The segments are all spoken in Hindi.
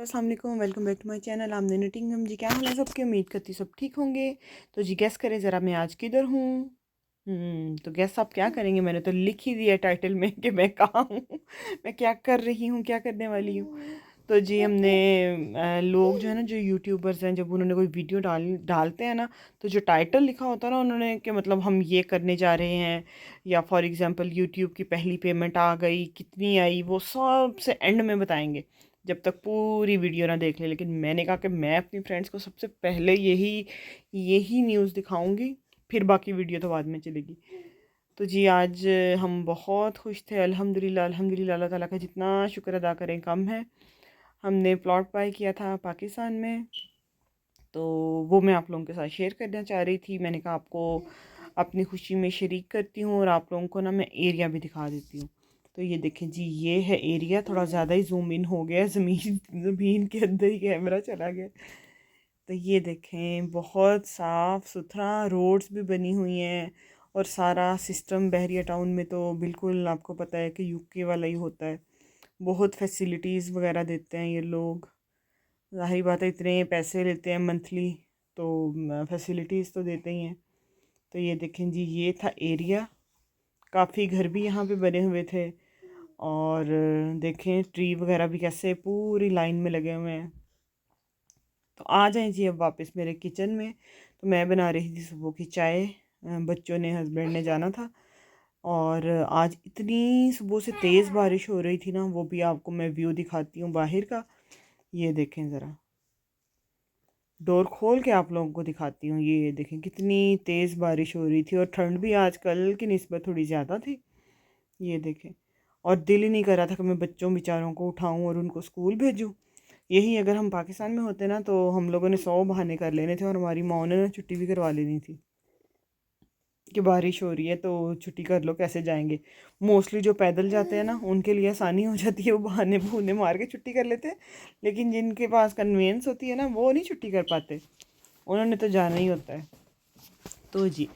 अस्सलाम वालेकुम, welcome back to my channel आमने निटिंग। हम जी क्या हाल है सबकी, उम्मीद करती सब ठीक होंगे। तो जी गैस करें ज़रा मैं आज किधर हूँ। तो गैस आप क्या करेंगे, मैंने तो लिख ही दिया टाइटल में कि मैं कहाँ हूँ मैं क्या कर रही हूँ, क्या करने वाली हूँ। तो जी हमने लोग जो है ना, जो यूट्यूबर्स हैं, जब उन्होंने कोई वीडियो डालते हैं ना, तो जो टाइटल लिखा होता है ना उन्होंने कि मतलब हम ये करने जा रहे हैं, या फॉर एग्ज़ाम्पल यूट्यूब की पहली पेमेंट आ गई, कितनी आई, वो सबसे एंड में बताएंगे जब तक पूरी वीडियो ना देख ले। लेकिन मैंने कहा कि मैं अपनी फ्रेंड्स को सबसे पहले यही यही न्यूज़ दिखाऊंगी, फिर बाकी वीडियो तो बाद में चलेगी। तो जी आज हम बहुत खुश थे, अल्हम्दुलिल्लाह अल्हम्दुलिल्लाह। अल्लाह ताला का जितना शुक्र अदा करें कम है। हमने प्लॉट बाय किया था पाकिस्तान में, तो वो मैं आप लोगों के साथ शेयर करना चाह रही थी। मैंने कहा आपको अपनी खुशी में शरीक करती हूँ और आप लोगों को ना मैं एरिया भी दिखा देती हूँ। तो ये देखें जी, ये है एरिया। थोड़ा ज़्यादा ही जूम इन हो गया, ज़मीन ज़मीन के अंदर ही कैमरा चला गया। तो ये देखें, बहुत साफ़ सुथरा, रोड्स भी बनी हुई हैं और सारा सिस्टम। बहरिया टाउन में तो बिल्कुल आपको पता है कि यूके वाला ही होता है। बहुत फैसिलिटीज़ वगैरह देते हैं ये लोग। ज़ाहिर बात है, इतने पैसे लेते हैं मंथली, तो फैसिलिटीज़ तो देते ही हैं। तो ये देखें जी, ये था एरिया। काफ़ी घर भी यहाँ पे बने हुए थे, और देखें ट्री वगैरह भी कैसे पूरी लाइन में लगे हुए हैं। तो आ जाएं जी अब वापस मेरे किचन में। तो मैं बना रही थी सुबह की चाय। बच्चों ने, हस्बैंड ने जाना था, और आज इतनी सुबह से तेज़ बारिश हो रही थी ना, वो भी आपको मैं व्यू दिखाती हूँ बाहर का। ये देखें ज़रा, डोर खोल के आप लोगों को दिखाती हूँ। ये देखें कितनी तेज़ बारिश हो रही थी, और ठंड भी आज कल की निस्बत थोड़ी ज़्यादा थी। ये देखें, और दिल ही नहीं कर रहा था कि मैं बच्चों बेचारों को उठाऊं और उनको स्कूल भेजूं। यही अगर हम पाकिस्तान में होते ना, तो हम लोगों ने 100 बहाने कर लेने थे, और हमारी माँ ने ना छुट्टी भी करवा लेनी थी कि बारिश हो रही है तो छुट्टी कर लो, कैसे जाएंगे। मोस्टली जो पैदल जाते हैं ना, उनके लिए आसानी हो जाती है, वो बहाने बहूने मार के छुट्टी कर लेते हैं। लेकिन जिनके पास कन्वेंस होती है ना, वो नहीं छुट्टी कर पाते, उन्होंने तो जाना ही होता है। तो जी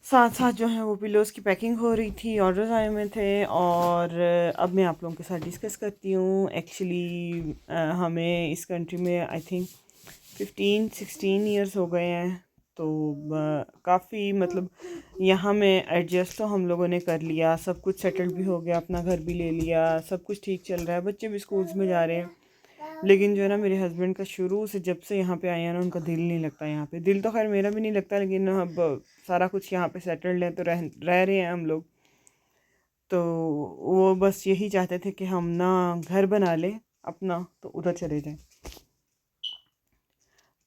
साथ साथ जो है वो पिलोज़ की पैकिंग हो रही थी, ऑर्डर्स आए हुए थे। और अब मैं आप लोगों के साथ डिस्कस करती हूँ। एक्चुअली हमें इस कंट्री में आई थिंक 15-16 ईयर्स हो गए हैं। तो काफ़ी मतलब यहाँ में एडजस्ट तो हम लोगों ने कर लिया, सब कुछ सेटल्ड भी हो गया, अपना घर भी ले लिया, सब कुछ ठीक चल रहा है, बच्चे भी स्कूल्स में जा रहे हैं। लेकिन जो है ना, मेरे हस्बैंड का शुरू से जब से यहाँ पे आए हैं ना, उनका दिल नहीं लगता यहाँ पे। दिल तो खैर मेरा भी नहीं लगता, लेकिन अब सारा कुछ यहाँ पे सेटल्ड है, तो रह रहे हैं हम लोग। तो वो बस यही चाहते थे कि हम ना घर बना लें अपना, तो उधर चले जाएं।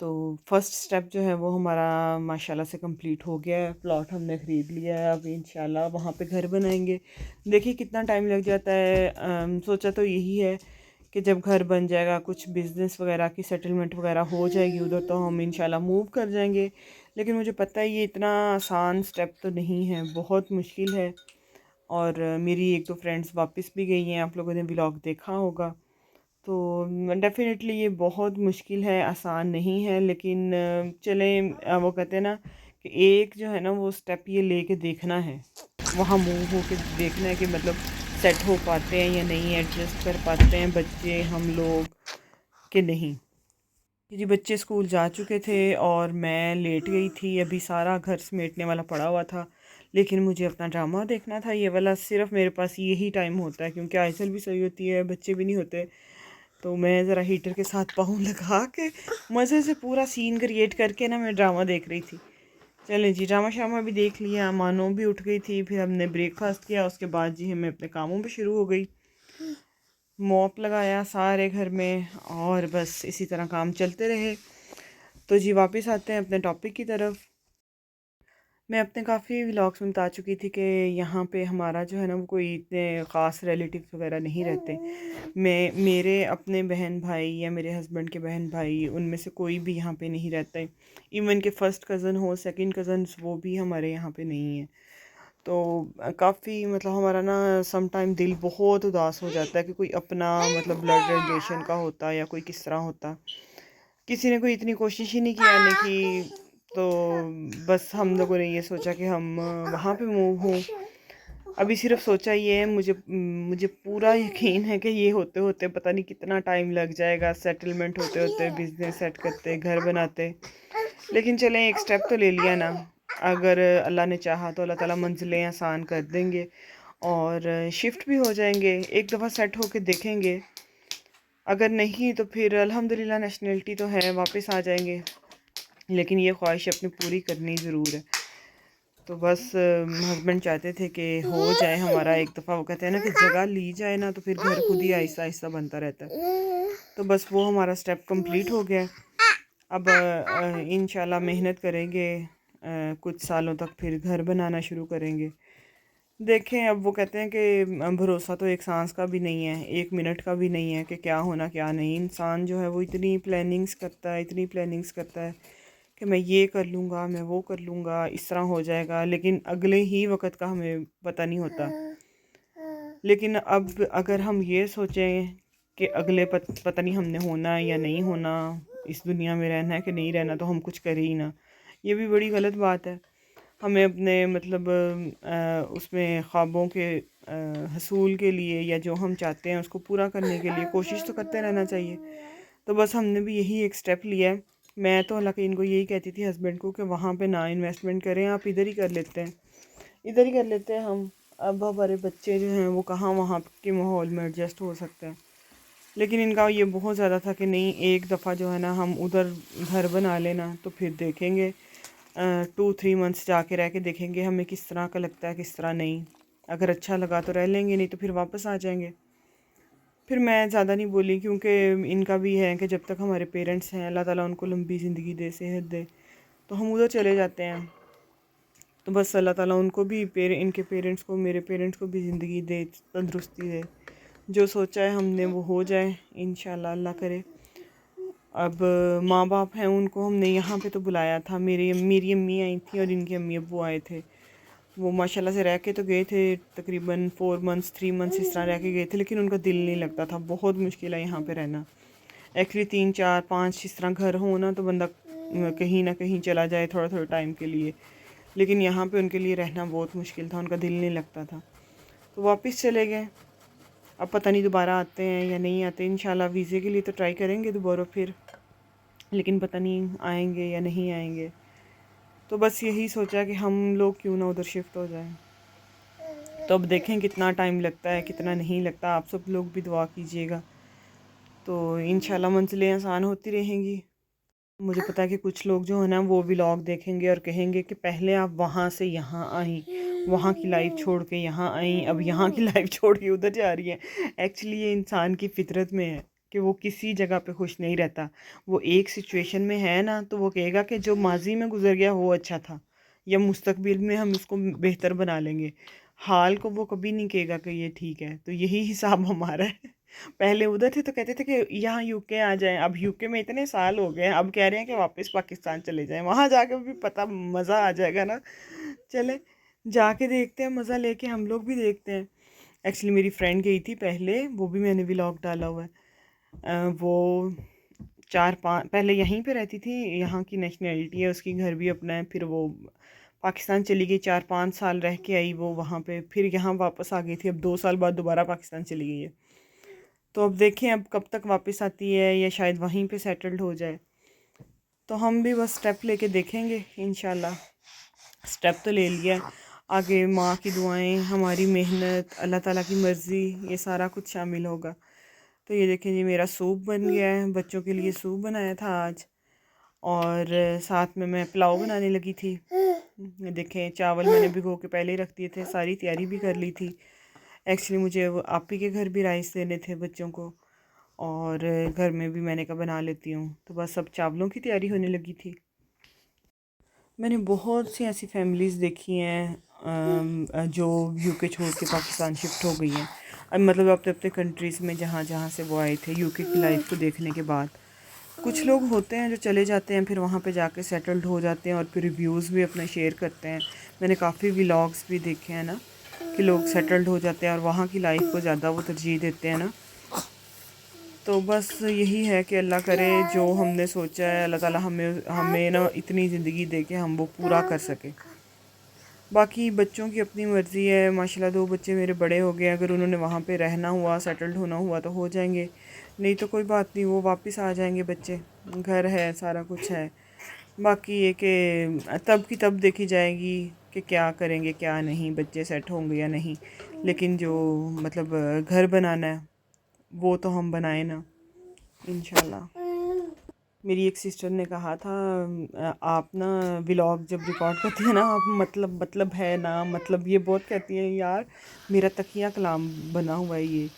तो फर्स्ट स्टेप जो है वो हमारा माशाल्लाह से कंप्लीट हो गया है। प्लॉट हमने ख़रीद लिया है, अब इंशाल्लाह वहाँ पे घर बनाएंगे। देखिए कितना टाइम लग जाता है। सोचा तो यही है कि जब घर बन जाएगा, कुछ बिज़नेस वगैरह की सेटलमेंट वगैरह हो जाएगी उधर, तो हम इंशाल्लाह मूव कर जाएंगे। लेकिन मुझे पता है ये इतना आसान स्टेप तो नहीं है, बहुत मुश्किल है। और मेरी एक दो फ्रेंड्स वापस भी गई हैं, आप लोगों ने व्लॉग देखा होगा। तो डेफ़िनेटली ये बहुत मुश्किल है, आसान नहीं है। लेकिन चलें, वो कहते हैं ना कि एक जो है ना वो स्टेप ये लेके देखना है, वहाँ मूव हो के देखना है कि मतलब सेट हो पाते हैं या नहीं, एडजस्ट कर पाते हैं बच्चे, हम लोग, कि नहीं। जी बच्चे स्कूल जा चुके थे और मैं लेट गई थी, अभी सारा घर समेटने वाला पड़ा हुआ था। लेकिन मुझे अपना ड्रामा देखना था ये वाला, सिर्फ मेरे पास यही टाइम होता है, क्योंकि आइसल भी सही होती है, बच्चे भी नहीं होते। तो मैं ज़रा हीटर के साथ पाँव लगा के मज़े से पूरा सीन क्रिएट करके ना मैं ड्रामा देख रही थी। चलें जी, ड्रामा शामा भी देख लिया, मानो भी उठ गई थी, फिर हमने ब्रेकफास्ट किया, उसके बाद जी मैं अपने कामों पे शुरू हो गई। मॉप लगाया सारे घर में, और बस इसी तरह काम चलते रहे। तो जी वापस आते हैं अपने टॉपिक की तरफ। मैं अपने काफ़ी व्लॉग्स में बता चुकी थी कि यहाँ पे हमारा जो है ना वो कोई इतने ख़ास रिलेटिव्स वगैरह नहीं रहते। मेरे अपने बहन भाई या मेरे हस्बैंड के बहन भाई, उनमें से कोई भी यहाँ पे नहीं रहता है। इवन के फ़र्स्ट कज़न हो, सेकंड कज़न्स, वो भी हमारे यहाँ पे नहीं है। तो काफ़ी मतलब हमारा ना सम टाइम दिल बहुत उदास हो जाता है कि कोई अपना मतलब ब्लड रिलेशन का होता या कोई किस तरह होता। किसी ने कोई इतनी कोशिश ही नहीं की आने की। तो बस हम लोगों ने ये सोचा कि हम वहाँ पे मूव हों। अभी सिर्फ सोचा ये है, मुझे मुझे पूरा यकीन है कि ये होते होते पता नहीं कितना टाइम लग जाएगा, सेटलमेंट होते होते, बिजनेस सेट करते, घर बनाते। लेकिन चलें, एक स्टेप तो ले लिया ना। अगर अल्लाह ने चाहा तो अल्लाह ताला मंजिलें आसान कर देंगे और शिफ्ट भी हो जाएंगे। एक दफ़ा सेट होके देखेंगे, अगर नहीं तो फिर अल्हम्दुलिल्लाह नेशनलिटी तो है, वापस आ जाएंगे। लेकिन ये ख्वाहिश अपनी पूरी करनी ज़रूर है। तो बस हस्बैंड चाहते थे कि हो जाए हमारा एक दफ़ा। वो कहते हैं ना कि जगह ली जाए ना तो फिर घर खुद ही आहिस्ता आहिस्ता बनता रहता है। तो बस वो हमारा स्टेप कंप्लीट हो गया। अब इंशाल्लाह मेहनत करेंगे, कुछ सालों तक फिर घर बनाना शुरू करेंगे। देखें, अब वो कहते हैं कि भरोसा तो एक सांस का भी नहीं है, एक मिनट का भी नहीं है कि क्या होना क्या नहीं। इंसान जो है वो इतनी प्लानिंग्स करता है, इतनी प्लानिंग्स करता है कि मैं ये कर लूँगा, मैं वो कर लूँगा, इस तरह हो जाएगा, लेकिन अगले ही वक्त का हमें पता नहीं होता। लेकिन अब अगर हम ये सोचें कि अगले पता नहीं हमने होना है या नहीं होना, इस दुनिया में रहना है कि नहीं रहना, तो हम कुछ करें ही ना, ये भी बड़ी गलत बात है। हमें अपने मतलब उसमें ख्वाबों के हसूल के लिए या जो हम चाहते हैं उसको पूरा करने के लिए कोशिश तो करते रहना चाहिए। तो बस हमने भी यही एक स्टेप लिया है। मैं तो हालांकि इनको यही कहती थी हस्बैंड को कि वहाँ पे ना इन्वेस्टमेंट करें, आप इधर ही कर लेते हैं, इधर ही कर लेते हैं हम। अब हमारे बच्चे जो हैं वो कहाँ वहाँ के माहौल में एडजस्ट हो सकते हैं। लेकिन इनका ये बहुत ज़्यादा था कि नहीं, एक दफ़ा जो है ना हम उधर घर बना लेना तो फिर देखेंगे, 2-3 मंथ्स जाके रह के देखेंगे हमें किस तरह का लगता है, किस तरह नहीं। अगर अच्छा लगा तो रह लेंगे, नहीं तो फिर वापस आ जाएंगे। फिर मैं ज़्यादा नहीं बोली क्योंकि इनका भी है कि जब तक हमारे पेरेंट्स हैं अल्लाह ताला उनको लंबी ज़िंदगी दे, सेहत दे, तो हम उधर चले जाते हैं। तो बस अल्लाह ताला उनको भी इनके पेरेंट्स को, मेरे पेरेंट्स को भी ज़िंदगी दे, तंदुरुस्ती दे। जो सोचा है हमने वो हो जाए इंशाल्लाह, अल्लाह करे। अब माँ बाप हैं, उनको हमने यहाँ पे तो बुलाया था। मेरी अम्मी आई थी और इनके अम्मी अब्बू आए थे। वो माशाल्लाह से रह के तो गए थे, तकरीबन 4 मंथ्स 3 मंथ्स इस तरह रह के गए थे, लेकिन उनका दिल नहीं लगता था। बहुत मुश्किल है यहाँ पे रहना। एक्चुअली 3 4 5 इस तरह घर हो ना तो बंदा कहीं ना कहीं चला जाए थोड़ा थोड़ा टाइम के लिए, लेकिन यहाँ पे उनके लिए रहना बहुत मुश्किल था, उनका दिल नहीं लगता था। तो वापस चले गए। अब पता नहीं दोबारा आते हैं या नहीं आते। इंशाल्लाह वीज़े के लिए तो ट्राई करेंगे दोबारा फिर, लेकिन पता नहीं आएंगे या नहीं आएंगे। तो बस यही सोचा कि हम लोग क्यों ना उधर शिफ्ट हो जाएं। तो अब देखें कितना टाइम लगता है, कितना नहीं लगता। आप सब लोग भी दुआ कीजिएगा, तो इंशाल्लाह मंजिलें आसान होती रहेंगी। मुझे पता है कि कुछ लोग जो है ना वो व्लॉग देखेंगे और कहेंगे कि पहले आप वहाँ से यहाँ आई, वहाँ की लाइफ छोड़ के यहाँ आई, अब यहाँ की लाइफ छोड़ के उधर जा रही है। एक्चुअली ये इंसान की फितरत में है कि वो किसी जगह पे खुश नहीं रहता। वो एक सिचुएशन में है ना तो वो कहेगा कि जो माजी में गुजर गया वो अच्छा था, या मुस्तकबिल में हम उसको बेहतर बना लेंगे। हाल को वो कभी नहीं कहेगा कि ये ठीक है। तो यही हिसाब हमारा है। पहले उधर थे तो कहते थे कि यहाँ यूके आ जाएं, अब यूके में इतने साल हो गए हैं, अब कह रहे हैं कि वापस पाकिस्तान चले जाएं। वहाँ जाके भी पता मज़ा आ जाएगा ना। चले जाके देखते हैं, मज़ा लेके हम लोग भी देखते हैं। एक्चुअली मेरी फ्रेंड गई थी पहले, वो भी मैंने व्लॉग डाला हुआ है। वो 4-5 पहले यहीं पे रहती थी, यहाँ की नेशनैलिटी है उसकी, घर भी अपना है। फिर वो पाकिस्तान चली गई, 4-5 साल रह के आई वो वहाँ पे, फिर यहाँ वापस आ गई थी। अब 2 साल बाद दोबारा पाकिस्तान चली गई है। तो अब देखें अब कब तक वापस आती है, या शायद वहीं पे सेटल्ड हो जाए। तो हम भी बस स्टेप लेके देखेंगे इंशाल्लाह। स्टेप तो ले लिया, आगे माँ की दुआएं, हमारी मेहनत, अल्लाह ताला की मर्ज़ी, ये सारा कुछ शामिल होगा। तो ये देखें जी, मेरा सूप बन गया है। बच्चों के लिए सूप बनाया था आज, और साथ में मैं पुलाव बनाने लगी थी। ये देखें, चावल मैंने भिगो के पहले ही रख दिए थे, सारी तैयारी भी कर ली थी। एक्चुअली मुझे वो आप ही के घर भी राइस देने थे बच्चों को, और घर में भी मैंने कहा बना लेती हूँ। तो बस अब चावलों की तैयारी होने लगी थी। मैंने बहुत सी ऐसी फैमिलीज़ देखी हैं जो यूके छोड़ के पाकिस्तान शिफ्ट हो गई हैं। अब मतलब अपने अपने कंट्रीज़ में जहाँ जहाँ से वो आए थे, यूके की लाइफ को देखने के बाद। कुछ लोग होते हैं जो चले जाते हैं, फिर वहाँ पे जाके सेटल्ड हो जाते हैं और फिर रिव्यूज़ भी अपने शेयर करते हैं। मैंने काफ़ी व्लॉग्स भी देखे हैं ना कि लोग सेटल्ड हो जाते हैं और वहाँ की लाइफ को ज़्यादा वो तरजीह देते हैं ना। तो बस यही है कि अल्लाह करे जो हमने सोचा है, अल्लाह ताला हमें हमें ना इतनी ज़िंदगी दे के हम वो पूरा कर सके। बाकी बच्चों की अपनी मर्ज़ी है। माशाल्लाह 2 बच्चे मेरे बड़े हो गए, अगर उन्होंने वहाँ पे रहना हुआ, सेटल्ड होना हुआ तो हो जाएंगे, नहीं तो कोई बात नहीं, वो वापस आ जाएंगे बच्चे। घर है, सारा कुछ है। बाकी ये कि तब की तब देखी जाएगी कि क्या करेंगे क्या नहीं, बच्चे सेट होंगे या नहीं। लेकिन जो मतलब घर बनाना है वो तो हम बनाए ना, इंशाल्लाह। मेरी एक सिस्टर ने कहा था आप ना व्लॉग जब रिकॉर्ड करती है ना, आप मतलब है ना, मतलब ये बहुत कहती है यार। मेरा तकिया कलाम बना हुआ है ये।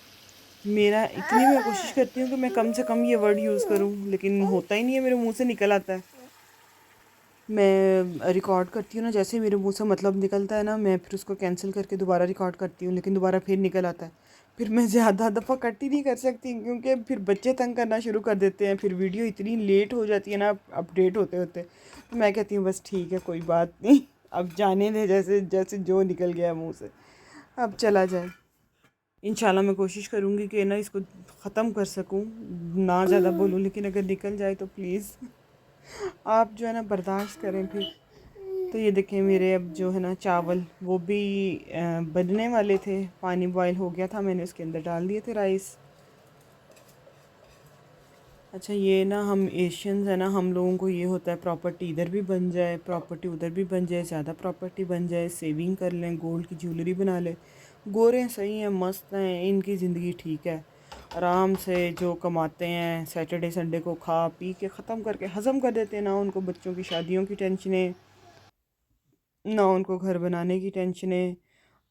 मेरा इतनी मैं कोशिश करती हूँ कि मैं कम से कम ये वर्ड यूज़ करूँ, लेकिन होता ही नहीं है, मेरे मुंह से निकल आता है। मैं रिकॉर्ड करती हूँ ना, जैसे ही मेरे मुंह से मतलब निकलता है ना, मैं फिर उसको कैंसिल करके दोबारा रिकॉर्ड करती हूँ, लेकिन दोबारा फिर निकल आता है। फिर मैं ज़्यादा दफ़ा कट ही नहीं कर सकती, क्योंकि फिर बच्चे तंग करना शुरू कर देते हैं, फिर वीडियो इतनी लेट हो जाती है ना अपडेट होते होते। तो मैं कहती हूँ बस ठीक है, कोई बात नहीं, अब जाने दे, जैसे जैसे जो निकल गया मुँह से अब चला जाए। इंशाल्लाह मैं कोशिश करूँगी कि ना इसको ख़त्म कर सकूँ, ना ज़्यादा बोलूँ, लेकिन अगर निकल जाए तो प्लीज़ आप जो है ना बर्दाश्त करें फिर। तो ये देखें मेरे अब जो है ना चावल वो भी बनने वाले थे, पानी बॉयल हो गया था, मैंने उसके अंदर डाल दिए थे राइस। अच्छा ये ना हम एशियंस है ना, हम लोगों को ये होता है प्रॉपर्टी इधर भी बन जाए, प्रॉपर्टी उधर भी बन जाए, ज़्यादा प्रॉपर्टी बन जाए, सेविंग कर लें, गोल्ड की ज्वेलरी बना लें। गोरे सही हैं, मस्त हैं, इनकी ज़िंदगी ठीक है, आराम से जो कमाते हैं सैटरडे संडे को खा पी के ख़त्म करके हज़म कर देते हैं। ना उनको बच्चों की शादियों की टेंशनें, ना उनको घर बनाने की टेंशनें,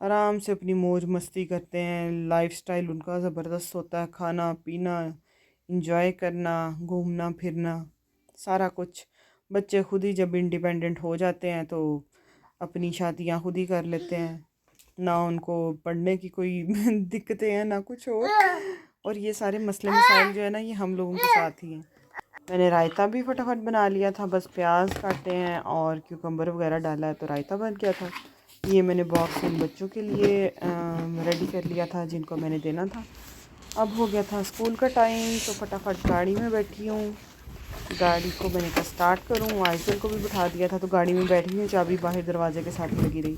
आराम से अपनी मौज मस्ती करते हैं। लाइफस्टाइल उनका ज़बरदस्त होता है, खाना पीना, इंजॉय करना, घूमना फिरना, सारा कुछ। बच्चे खुद ही जब इंडिपेंडेंट हो जाते हैं तो अपनी शादियां खुद ही कर लेते हैं, ना उनको पढ़ने की कोई दिक्कतें हैं ना कुछ और ये सारे मसले मसाइल जो है ना, ये हम लोगों के साथ ही हैं। मैंने रायता भी फटाफट बना लिया था, बस प्याज काटे हैं और क्यूकम्बर वगैरह डाला है तो रायता बन गया था। ये मैंने बॉक्स इन बच्चों के लिए रेडी कर लिया था जिनको मैंने देना था। अब हो गया था स्कूल का टाइम, तो फटाफट गाड़ी में बैठी हूँ। गाड़ी को मैंने कहा स्टार्ट करूँ, आइसर को भी बिठा दिया था, तो गाड़ी में बैठी हूँ, चाबी बाहर दरवाजे के साथ लगी रही।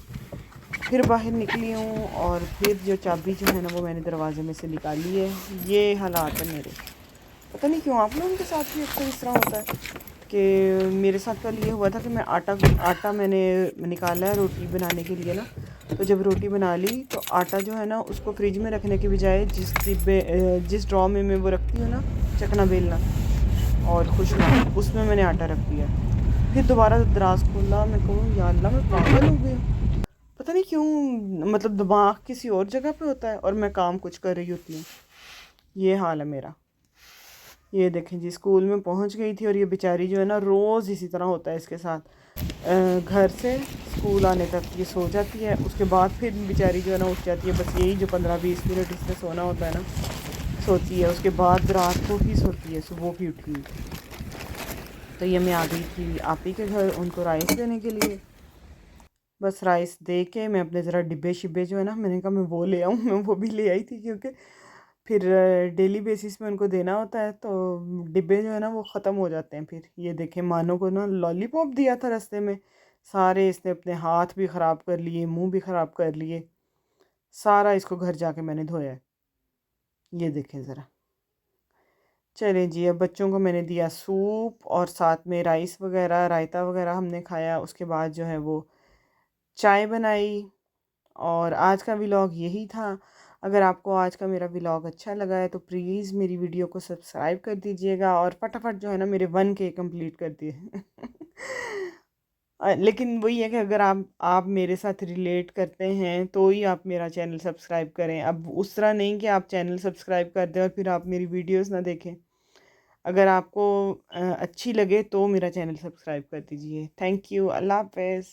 फिर बाहर निकली हूँ और फिर जो चाबी जो है ना वो मैंने दरवाजे में से निकाली है। ये हालात है मेरे। पता नहीं क्यों आप लोगों के साथ भी अक्सर इस तरह होता है कि मेरे साथ कल ये हुआ था कि मैं आटा मैंने निकाला है रोटी बनाने के लिए ना। तो जब रोटी बना ली तो आटा जो है ना उसको फ्रिज में रखने के बजाय जिस ड्रॉ में मैं वो रखती हूँ ना, चकना बेलना और खुशबू, उसमें मैंने आटा रख दिया। फिर दोबारा दराज खोला, मैं कहूँ या अल्लाह मैं पागल हो गई हूँ। पता नहीं क्यों, मतलब दिमाग किसी और जगह पे होता है और मैं काम कुछ कर रही होती हूँ। ये हाल है मेरा। ये देखें जी, स्कूल में पहुंच गई थी और ये बेचारी जो है ना रोज़ इसी तरह होता है इसके साथ। घर से स्कूल आने तक ये सो जाती है, उसके बाद फिर बेचारी जो है ना उठ जाती है, बस यही जो 15-20 मिनट इसने सोना होता है ना सोती है, उसके बाद रात को भी सोती है, सुबह भी उठी। तो ये मैं आ गई थी आप ही के घर उनको राइस देने के लिए। बस राइस दे के मैं अपने ज़रा डिब्बे शिब्बे जो है ना, मैंने कहा मैं वो ले आऊँ, मैं वो भी ले आई थी, क्योंकि फिर डेली बेसिस पे उनको देना होता है, तो डिब्बे जो है ना वो ख़त्म हो जाते हैं। फिर ये देखें मानो को ना लॉलीपॉप दिया था रास्ते में, सारे इसने अपने हाथ भी ख़राब कर लिए, मुंह भी ख़राब कर लिए, सारा इसको घर जाके मैंने धोया है। ये देखें ज़रा। चलें जी, अब बच्चों को मैंने दिया सूप और साथ में राइस वगैरह रायता वगैरह हमने खाया। उसके बाद जो है वो चाय बनाई। और आज का व्लॉग यही था। अगर आपको आज का मेरा व्लॉग अच्छा लगा है तो प्लीज़ मेरी वीडियो को सब्सक्राइब कर दीजिएगा और फटाफट जो है ना मेरे 1K कंप्लीट कर दिए। लेकिन वही है कि अगर आप मेरे साथ रिलेट करते हैं तो ही आप मेरा चैनल सब्सक्राइब करें। अब उस तरह नहीं कि आप चैनल सब्सक्राइब कर दें और फिर आप मेरी वीडियोस ना देखें। अगर आपको अच्छी लगे तो मेरा चैनल सब्सक्राइब कर दीजिए। थैंक यू, अल्लाह हाफ़िज़।